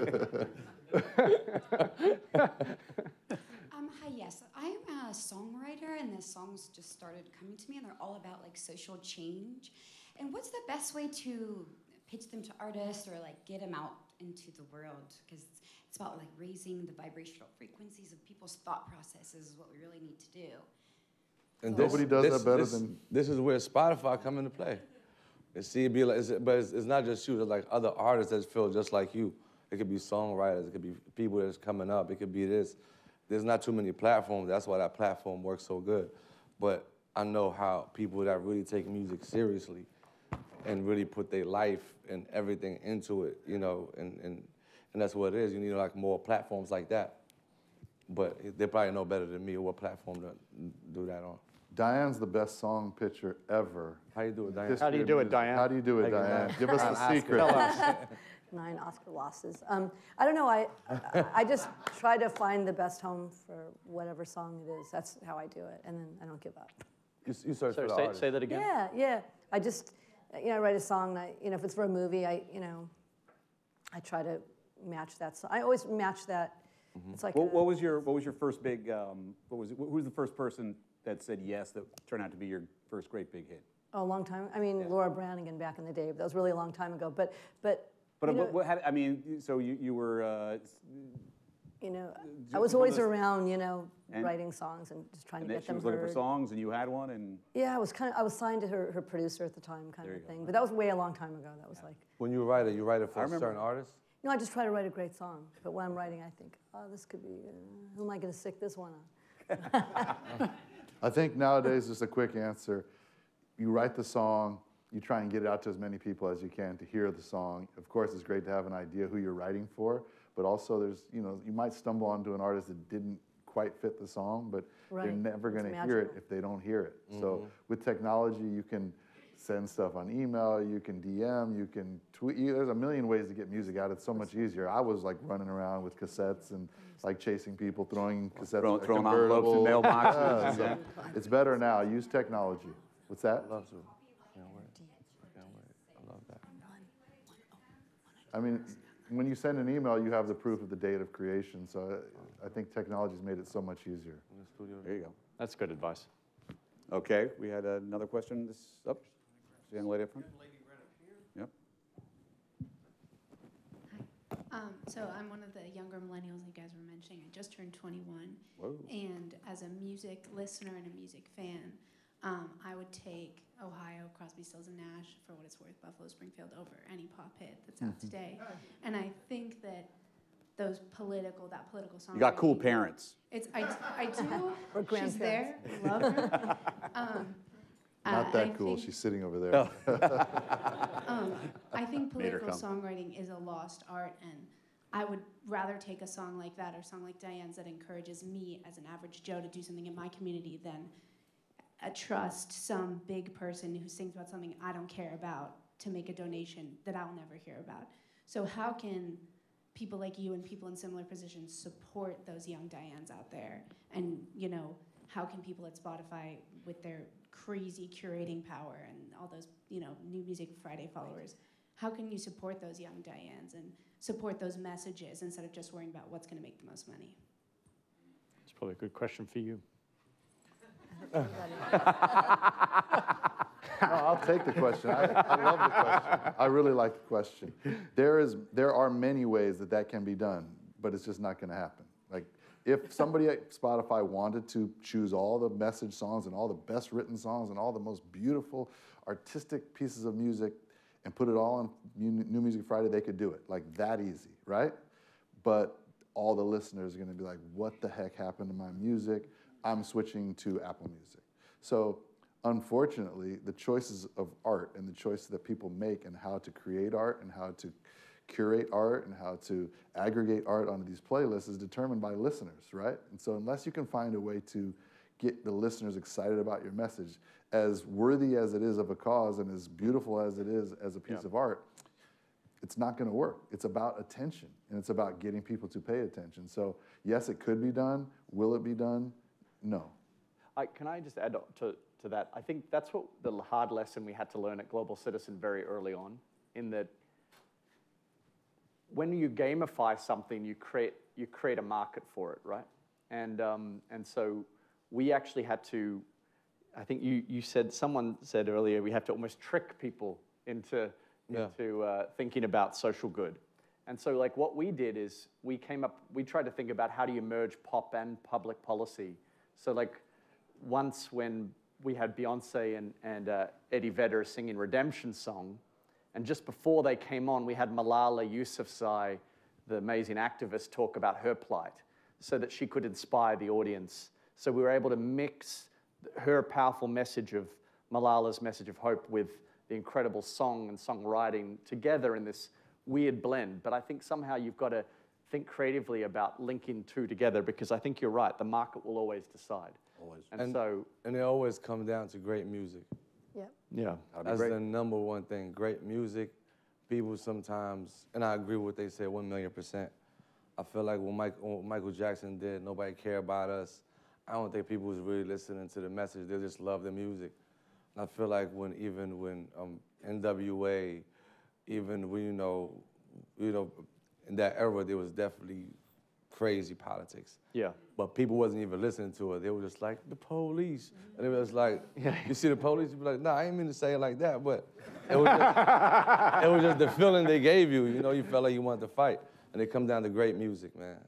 yes. I'm a songwriter, and the songs just started coming to me, and they're all about like social change. And what's the best way to pitch them to artists or like get them out into the world? Because it's about like raising the vibrational frequencies of people's thought processes is what we really need to do. And nobody does that better than... This is where Spotify come into play. And see, it's not just you, it's like other artists that feel just like you. It could be songwriters, it could be people that's coming up, it could be this. There's not too many platforms, that's why that platform works so good. But I know how people that really take music seriously and really put their life and everything into it, and that's what it is. You need like more platforms like that. But they probably know better than me what platform to do that on. Diane's the best song pitcher ever. How you do it, Diane? How do you do it, Diane? How do you do it, Diane? Give us the secret. 9 Oscar losses. I don't know. I just try to find the best home for whatever song it is. That's how I do it, and then I don't give up. You search for the artist. Say that again. Yeah. I just, I write a song. And if it's for a movie, I I try to match that song. I always match that. It's like what was your first big? Who was the first person that said yes that turned out to be your first great big hit? Oh, a long time. I mean, Laura Branigan back in the day. But that was really a long time ago. But I mean, so you were. I was always around, writing songs and just trying to get them heard. She was looking for songs, and you had one, and. Yeah, I was signed to her producer at the time, kind of thing. But that was way a long time ago. That was like. When you write it for a certain artist? No, I just try to write a great song. But when I'm writing, I think, oh, this could be. Who am I going to stick this one on? I think nowadays, just a quick answer. You write the song. You try and get it out to as many people as you can to hear the song. Of course, it's great to have an idea who you're writing for, but also there's, you might stumble onto an artist that didn't quite fit the song, but they're never going to hear it if they don't hear it. So with technology, you can send stuff on email, you can DM, you can tweet. There's a million ways to get music out. It's so much easier. I was like running around with cassettes and like chasing people, throwing cassettes, throwing envelopes in mailboxes. So it's better now. Use technology. What's that? I love to. I love that. I mean, when you send an email, you have the proof of the date of creation. So I think technology's made it so much easier. There you go. That's good advice. Okay, we had another question. This up, young lady up front. Yep. So I'm one of the younger millennials you guys were mentioning. I just turned 21. Whoa. And as a music listener and a music fan, I would take Ohio, Crosby, Stills, and Nash, for what it's worth, Buffalo, Springfield, over any pop hit that's out today. And I think that that political song. You got cool parents. I do. Or She's there. Love her. Not that cool. She's sitting over there. I think political songwriting is a lost art, and I would rather take a song like that or a song like Diane's that encourages me as an average Joe to do something in my community than trust some big person who sings about something I don't care about to make a donation that I'll never hear about. So how can people like you and people in similar positions support those young Dianes out there? And, you know, how can people at Spotify with their crazy curating power and all those, you know, New Music Friday followers, how can you support those young Dianes and support those messages instead of just worrying about what's going to make the most money? It's probably a good question for you. No, I'll take the question. I love the question. I really like the question. There are many ways that can be done, but it's just not going to happen. Like, if somebody at Spotify wanted to choose all the message songs and all the best written songs and all the most beautiful artistic pieces of music and put it all on New Music Friday, they could do it. Like, that easy, right? But all the listeners are going to be like, what the heck happened to my music? I'm switching to Apple Music. So unfortunately, the choices of art and the choices that people make and how to create art and how to curate art and how to aggregate art onto these playlists is determined by listeners, right? And so unless you can find a way to get the listeners excited about your message, as worthy as it is of a cause and as beautiful as it is as a piece of art, it's not going to work. It's about attention, and it's about getting people to pay attention. So yes, it could be done. Will it be done? No. Can I just add to that? I think that's what the hard lesson we had to learn at Global Citizen very early on, in that when you gamify something, you create a market for it, right? And so we actually had to, I think someone said earlier, we have to almost trick people into thinking about social good. And so like what we did is we tried to think about how do you merge pop and public policy. So like once when we had Beyonce and Eddie Vedder singing Redemption Song, and just before they came on, we had Malala Yousafzai, the amazing activist, talk about her plight so that she could inspire the audience. So we were able to mix her powerful message of Malala's message of hope with the incredible song and songwriting together in this weird blend. But I think somehow you've got to think creatively about linking two together, because I think you're right, the market will always decide. Always. And it always comes down to great music. Yep. Yeah. That's the number one thing, great music. People sometimes, and I agree with what they say 1,000,000%. I feel like when Michael Jackson did Nobody Care About Us, I don't think people was really listening to the message. They just love the music. And I feel like when NWA, even when, you know, in that era, there was definitely crazy politics. Yeah. But people wasn't even listening to it. They were just like, the police. And it was like, you see the police, you'd be like, no, I ain't mean to say it like that, but it was just the feeling they gave you. You know, you felt like you wanted to fight. And it comes down to great music, man.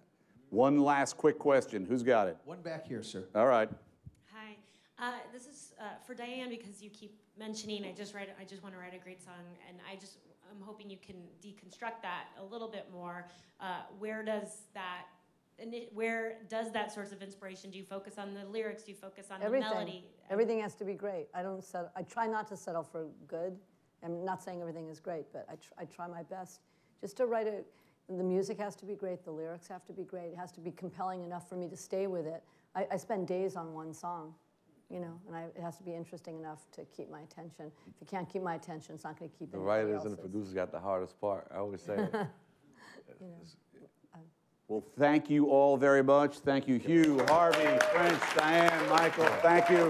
One last quick question. Who's got it? One back here, sir. All right. Hi. This is for Diane, because you keep mentioning I just want to write a great song, and I'm hoping you can deconstruct that a little bit more. Where does that source of inspiration? Do you focus on the lyrics? Do you focus on the melody? Everything has to be great. I try not to settle for good. I'm not saying everything is great, but I try my best just to write it. The music has to be great. The lyrics have to be great. It has to be compelling enough for me to stay with it. I spend days on one song, you know, and it has to be interesting enough to keep my attention. If you can't keep my attention, it's not going to keep the writers and the producers got the hardest part. I always say it. Well, thank you all very much. Thank you, Hugh, Harvey, French, Diane, Michael. Thank you.